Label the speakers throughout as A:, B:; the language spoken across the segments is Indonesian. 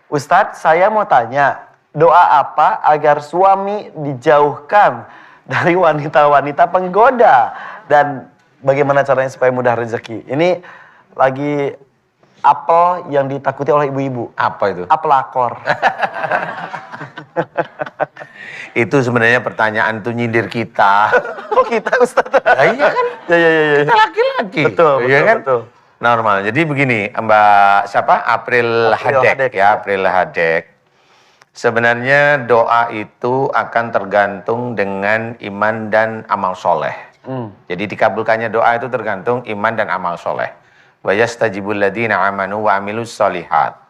A: Ustadz, saya mau tanya, doa apa agar suami dijauhkan dari wanita-wanita penggoda? Dan bagaimana caranya supaya mudah rezeki? Ini lagi apel yang ditakuti oleh ibu-ibu.
B: Apa itu?
A: Apelakor.
B: Itu sebenarnya pertanyaan tuh nyindir kita.
A: Kok kita, Ustadz?
B: Iya kan?
A: Ya.
B: Kita laki-laki.
A: Betul,
B: Iya kan?
A: betul.
B: Normal. Jadi begini, Mbak siapa? April Hadek ya, April Hadek. Sebenarnya doa itu akan tergantung dengan iman dan amal soleh. Jadi dikabulkannya doa itu tergantung iman dan amal soleh. Wa yastajibul ladzina amanu wa amilus solihat.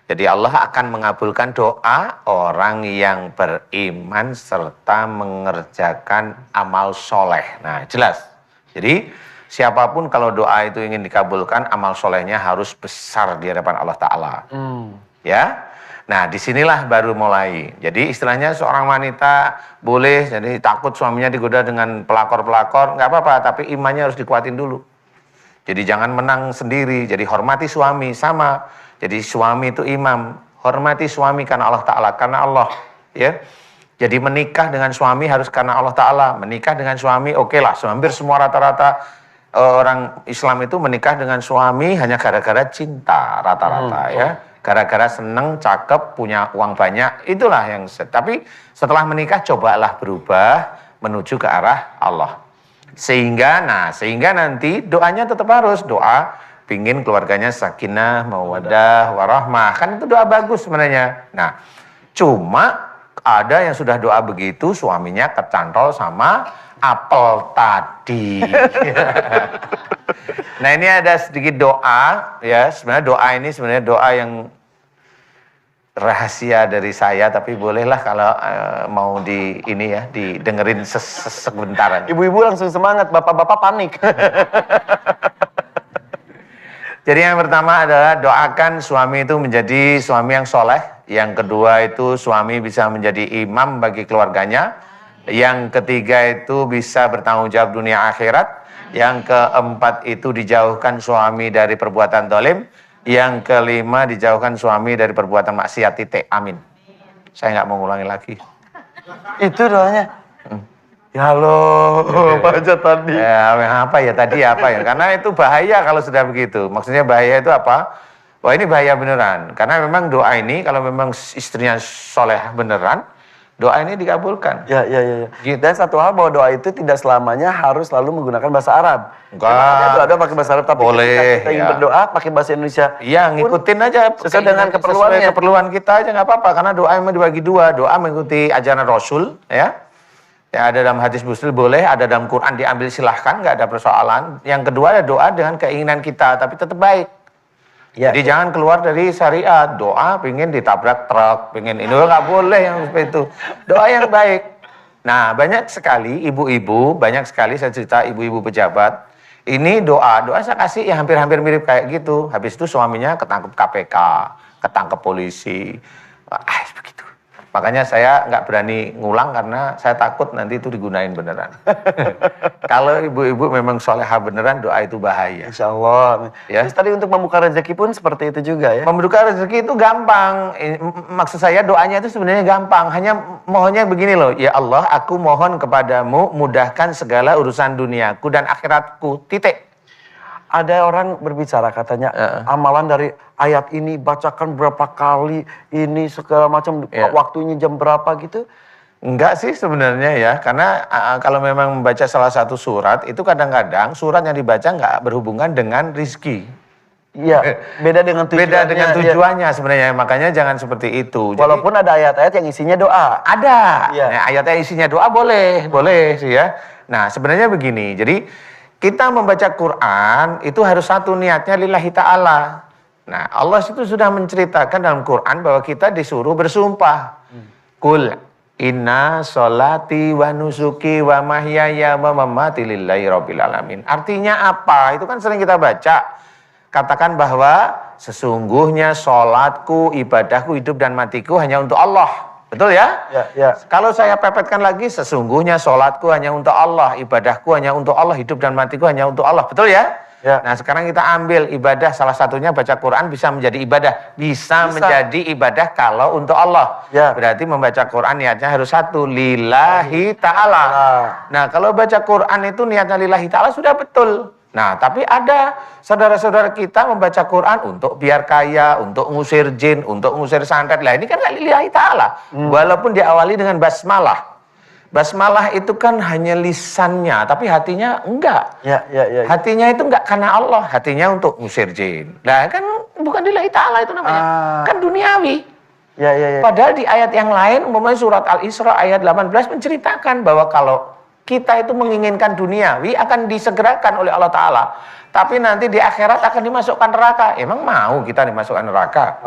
B: Jadi Allah akan mengabulkan doa orang yang beriman serta mengerjakan amal soleh. Nah, jelas. Jadi siapapun kalau doa itu ingin dikabulkan, amal solehnya harus besar di hadapan Allah Ta'ala. Ya. Nah, disinilah baru mulai. Jadi istilahnya seorang wanita boleh, jadi takut suaminya digoda dengan pelakor-pelakor, nggak apa-apa, tapi imannya harus dikuatin dulu. Jadi jangan menang sendiri, jadi hormati suami, sama. Jadi suami itu imam, hormati suami karena Allah Ta'ala, karena Allah. Ya. Jadi menikah dengan suami harus karena Allah Ta'ala, menikah dengan suami oke lah, hampir semua rata-rata orang Islam itu menikah dengan suami hanya gara-gara cinta, rata-rata ya. Gara-gara seneng, cakep, punya uang banyak, itulah yang tapi setelah menikah cobalah berubah menuju ke arah Allah. Sehingga nanti doanya tetap harus doa pingin keluarganya sakinah, mawaddah, warahmah. Kan itu doa bagus sebenarnya. Nah, cuma ada yang sudah doa begitu suaminya kecantol sama apel tadi. Nah, ini ada sedikit doa ya. Sebenarnya doa ini sebenarnya doa yang rahasia dari saya, tapi bolehlah kalau mau didengerin sebentaran.
A: Ibu-ibu langsung semangat, bapak-bapak panik.
B: Jadi yang pertama adalah doakan suami itu menjadi suami yang soleh. Yang kedua itu suami bisa menjadi imam bagi keluarganya. Yang ketiga itu bisa bertanggung jawab dunia akhirat. Yang keempat itu dijauhkan suami dari perbuatan dolim. Yang kelima dijauhkan suami dari perbuatan maksiat. Titik. Amin. Saya nggak mau ngulangi lagi.
A: Itu doanya. Ya Allah, baca tadi.
B: Ya, apa ya tadi apa ya? Karena itu bahaya kalau sudah begitu. Maksudnya bahaya itu apa? Wah, ini bahaya beneran. Karena memang doa ini kalau memang istrinya soleh beneran, doa ini dikabulkan.
A: Ya.
B: Gitu.
A: Dan satu hal bahwa doa itu tidak selamanya harus selalu menggunakan bahasa Arab.
B: Enggak.
A: Doa pakai bahasa Arab, tapi
B: boleh,
A: ketika kita ingin berdoa pakai bahasa Indonesia.
B: Iya, ngikutin aja
A: sesuai dengan keperluannya.
B: Sesuai keperluan kita aja nggak apa-apa. Karena doa memang dibagi dua. Doa mengikuti ajaran Rasul, ya. Ya, ada dalam hadis Muslim boleh, ada dalam Quran diambil silahkan, nggak ada persoalan. Yang kedua ada doa dengan keinginan kita, tapi tetap baik. Ya, jadi jangan keluar dari syariat. Doa pingin ditabrak truk, pingin ini nggak boleh yang seperti itu. Doa yang baik. Nah, banyak sekali ibu-ibu, banyak sekali saya cerita ibu-ibu pejabat. Ini doa saya kasih yang hampir-hampir mirip kayak gitu. Habis itu suaminya ketangkep KPK, ketangkep polisi. Begitu. Makanya saya nggak berani ngulang karena saya takut nanti itu digunain beneran. Kalau ibu-ibu memang soleha beneran, doa itu bahaya.
A: Insya Allah.
B: Ya.
A: Terus tadi untuk membuka rezeki pun seperti itu juga ya?
B: Membuka rezeki itu gampang. Maksud saya doanya itu sebenarnya gampang. Hanya mohonnya begini loh. Ya Allah, aku mohon kepadamu mudahkan segala urusan duniaku dan akhiratku. Titik.
A: Ada orang berbicara katanya amalan dari ayat ini bacakan berapa kali ini segala macam waktunya jam berapa gitu.
B: Enggak sih sebenarnya ya, karena kalau memang membaca salah satu surat itu kadang-kadang surat yang dibaca nggak berhubungan dengan rizki.
A: Iya, beda dengan tujuannya.
B: Beda dengan tujuannya sebenarnya, makanya jangan seperti itu.
A: Walaupun ada ayat-ayat yang isinya doa.
B: Ada,
A: nah,
B: ayat yang isinya doa boleh sih ya. Nah sebenarnya begini, jadi kita membaca Quran itu harus satu niatnya lillahi ta'ala. Nah Allah itu sudah menceritakan dalam Quran bahwa kita disuruh bersumpah. Kul inna sholati wa nusuki wa mahyaya wa mamati lillahi rabbil alamin. Artinya apa? Itu kan sering kita baca. Katakan bahwa sesungguhnya sholatku, ibadahku, hidup dan matiku hanya untuk Allah. Betul ya?
A: Ya.
B: Kalau saya pepetkan lagi, sesungguhnya sholatku hanya untuk Allah, ibadahku hanya untuk Allah, hidup dan matiku hanya untuk Allah. Betul ya?
A: Ya.
B: Nah sekarang kita ambil ibadah, salah satunya baca Quran bisa menjadi ibadah. Bisa menjadi ibadah kalau untuk Allah.
A: Ya.
B: Berarti membaca Quran niatnya harus satu, lillahi ta'ala. Nah kalau baca Quran itu niatnya lillahi ta'ala sudah betul. Nah tapi ada saudara-saudara kita membaca Quran untuk biar kaya, untuk ngusir jin, untuk ngusir santet. Lah ini kan nggak lillahi ta'ala. Walaupun diawali dengan basmalah. Basmalah itu kan hanya lisannya, tapi hatinya enggak.
A: Ya.
B: Hatinya itu enggak karena Allah, hatinya untuk ngusir jin. Nah kan bukan lillahi ta'ala itu namanya, kan duniawi.
A: Ya.
B: Padahal di ayat yang lain, umpamanya surat Al-Isra ayat 18 menceritakan bahwa kalau kita itu menginginkan duniawi akan disegerakan oleh Allah Ta'ala. Tapi nanti di akhirat akan dimasukkan neraka. Emang mau kita dimasukkan neraka?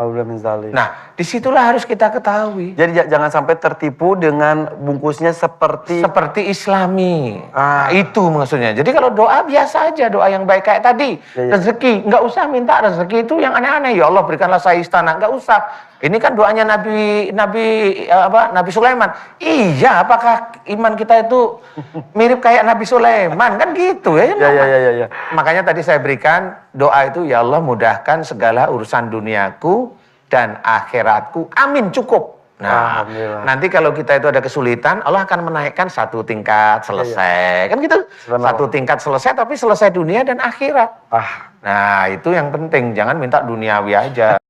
B: Nah, disitulah harus kita ketahui.
A: Jadi jangan sampai tertipu dengan bungkusnya seperti
B: Islami. Nah, itu maksudnya. Jadi kalau doa biasa aja, doa yang baik kayak tadi. Rezeki, nggak usah minta rezeki itu yang aneh-aneh. Ya Allah berikanlah saya istana, nggak usah. Ini kan doanya Nabi Sulaiman. Iya, apakah iman kita itu mirip kayak Nabi Sulaiman? Kan gitu ya.
A: Ya.
B: Makanya tadi saya berikan doa itu, ya Allah mudahkan segala urusan duniaku dan akhiratku. Amin, cukup. Nah, nanti kalau kita itu ada kesulitan, Allah akan menaikkan satu tingkat selesai. Kan gitu. Satu tingkat selesai, tapi selesai dunia dan akhirat. Nah, itu yang penting. Jangan minta duniawi aja.